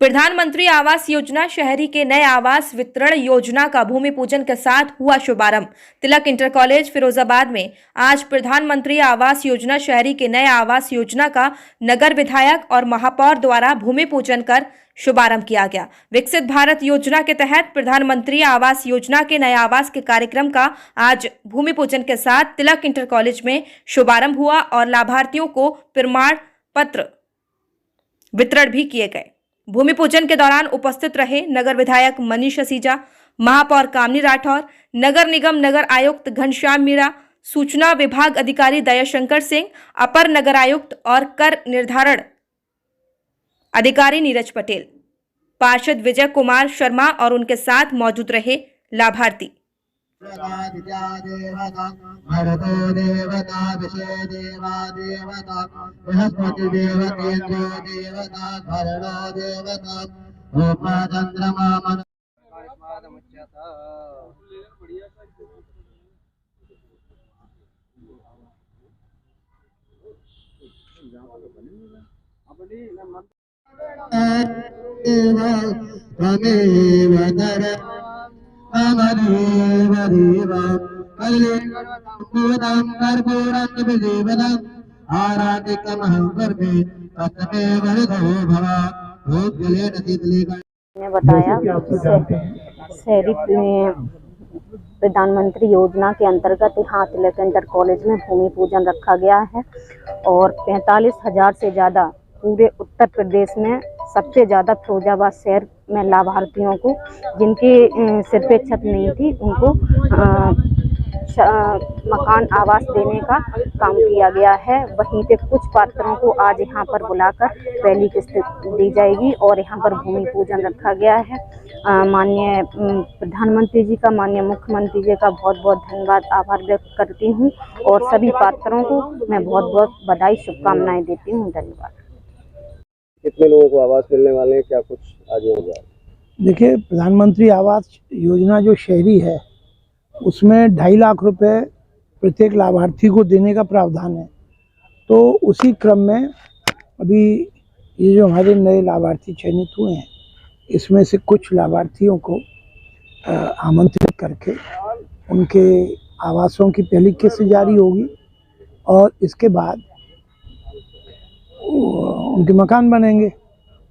प्रधानमंत्री आवास योजना शहरी के नए आवास वितरण योजना का भूमि पूजन के साथ हुआ शुभारंभ। तिलक इंटर कॉलेज फिरोजाबाद में आज प्रधानमंत्री आवास योजना शहरी के नए आवास योजना का नगर विधायक और महापौर द्वारा भूमि पूजन कर शुभारंभ किया गया। विकसित भारत योजना के तहत प्रधानमंत्री आवास योजना के नए आवास के कार्यक्रम का आज भूमि पूजन के साथ तिलक इंटर कॉलेज में शुभारंभ हुआ और लाभार्थियों को प्रमाण पत्र वितरण भी किए गए। भूमि पूजन के दौरान उपस्थित रहे नगर विधायक मनीष असीजा, महापौर कामनी राठौर, नगर निगम नगर आयुक्त घनश्याम मीणा, सूचना विभाग अधिकारी दयाशंकर सिंह, अपर नगर आयुक्त और कर निर्धारण अधिकारी नीरज पटेल, पार्षद विजय कुमार शर्मा और उनके साथ मौजूद रहे लाभार्थी। भरतो देवता विषय देवा देवता बृहस्पति देवतेन्द्रो देवता भरणो देवता रूपा चंद्रमा मन ने बताया शहरी प्रधानमंत्री योजना के अंतर्गत यहाँ तिलक इंटर कॉलेज में भूमि पूजन रखा गया है और 45,000 से ज़्यादा पूरे उत्तर प्रदेश में सबसे ज़्यादा फिरोजाबाद शहर में लाभार्थियों को जिनके सिर पे छत नहीं थी उनको मकान आवास देने का काम किया गया है। वहीं पे कुछ पात्रों को आज यहाँ पर बुलाकर पहली किस्त दी जाएगी और यहाँ पर भूमि पूजन रखा गया है। माननीय प्रधानमंत्री जी का, माननीय मुख्यमंत्री जी का बहुत बहुत धन्यवाद, आभार व्यक्त करती हूँ और सभी पात्रों को मैं बहुत बहुत बधाई शुभकामनाएं देती हूँ। धन्यवाद। कितने लोगों को आवास मिलने वाले हैं, क्या कुछ आगे होगा? देखिए, प्रधानमंत्री आवास योजना जो शहरी है उसमें 2.5 लाख रुपए प्रत्येक लाभार्थी को देने का प्रावधान है। तो उसी क्रम में अभी ये जो हमारे नए लाभार्थी चयनित हुए हैं इसमें से कुछ लाभार्थियों को आमंत्रित करके उनके आवासों की पहली किस्त जारी होगी और इसके बाद उनके मकान बनेंगे।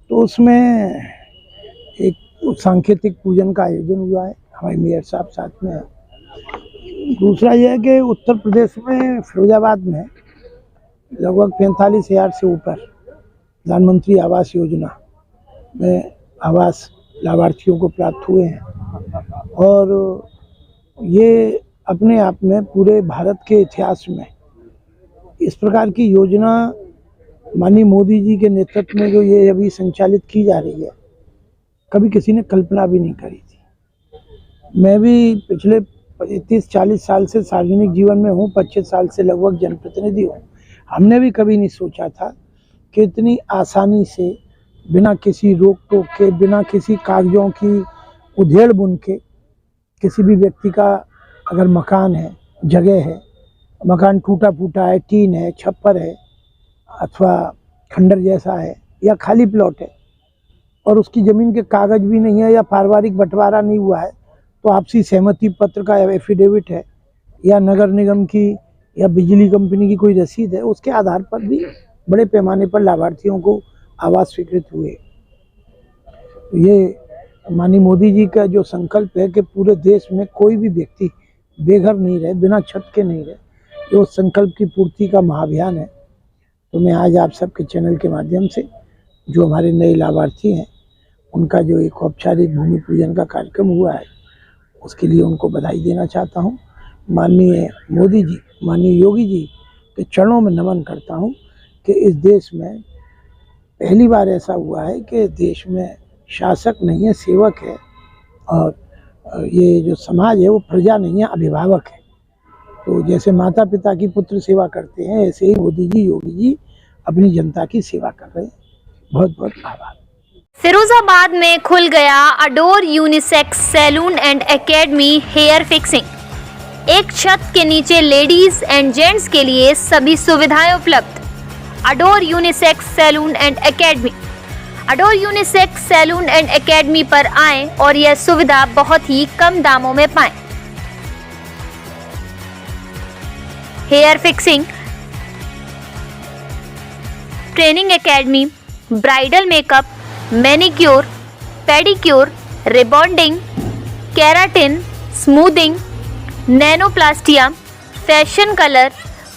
तो उसमें एक सांकेतिक पूजन का आयोजन हुआ है, हमारे मेयर साहब साथ में है। दूसरा यह है कि उत्तर प्रदेश में फिरोजाबाद में लगभग 45,000 से ऊपर प्रधानमंत्री आवास योजना में आवास लाभार्थियों को प्राप्त हुए हैं और ये अपने आप में पूरे भारत के इतिहास में इस प्रकार की योजना माननीय मोदी जी के नेतृत्व में जो ये अभी संचालित की जा रही है, कभी किसी ने कल्पना भी नहीं करी थी। मैं भी पिछले 30-40 साल से सार्वजनिक जीवन में हूँ, 25 साल से लगभग जनप्रतिनिधि हूँ। हमने भी कभी नहीं सोचा था कि इतनी आसानी से बिना किसी रोक टोक के, बिना किसी कागजों की उधेड़ बुन के किसी भी व्यक्ति का अगर मकान है, जगह है, मकान टूटा फूटा है, टीन है, छप्पर है अथवा खंडर जैसा है या खाली प्लॉट है और उसकी ज़मीन के कागज भी नहीं है या पारिवारिक बंटवारा नहीं हुआ है, तो आपसी सहमति पत्र का एफिडेविट है या नगर निगम की या बिजली कंपनी की कोई रसीद है, उसके आधार पर भी बड़े पैमाने पर लाभार्थियों को आवास स्वीकृत हुए। ये माननीय मोदी जी का जो संकल्प है कि पूरे देश में कोई भी व्यक्ति बेघर नहीं रहे, बिना छत के नहीं रहे, ये उस संकल्प की पूर्ति का महाअभियान है। तो मैं आज आप सबके चैनल के माध्यम से जो हमारे नए लाभार्थी हैं उनका जो एक औपचारिक भूमि पूजन का कार्यक्रम हुआ है उसके लिए उनको बधाई देना चाहता हूं। माननीय मोदी जी, माननीय योगी जी के चरणों में नमन करता हूं कि इस देश में पहली बार ऐसा हुआ है कि देश में शासक नहीं है, सेवक है और ये जो समाज है वो प्रजा नहीं है, अभिभावक है। तो जैसे माता पिता की पुत्र सेवा करते हैं, ऐसे ही मोदी जी, योगी जी अपनी जनता की सेवा कर रहे हैं। बहुत बहुत आभार। फिरोजाबाद में खुल गया Adore unisex salon and academy hair fixing. एक छत के नीचे लेडीज एंड जेंट्स के लिए सभी सुविधाएं उपलब्ध। Adore unisex salon and academy Adore unisex salon and academy पर आएं और यह सुविधा बहुत ही कम दामों में पाएं। Hair fixing, training academy, bridal makeup, manicure, pedicure, rebonding, keratin, smoothing, nanoplastia, fashion colour,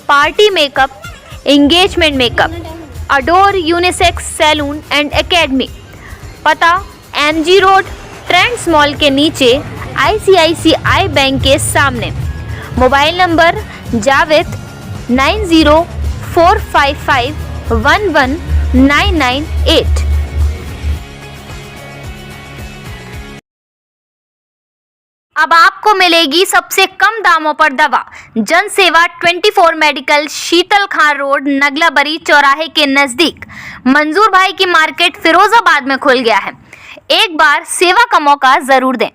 party makeup, engagement makeup. Adore unisex salon and academy, पता MG रोड, ट्रेंड्स मॉल के नीचे, ICICI बैंक के सामने। Mobile number Javed 9045511998। अब आपको मिलेगी सबसे कम दामों पर दवा। जन सेवा 24 मेडिकल, शीतल खान रोड, नगलाबरी चौराहे के नजदीक। मंजूर भाई की मार्केट फिरोजाबाद में खुल गया है। एक बार सेवा का मौका जरूर दें।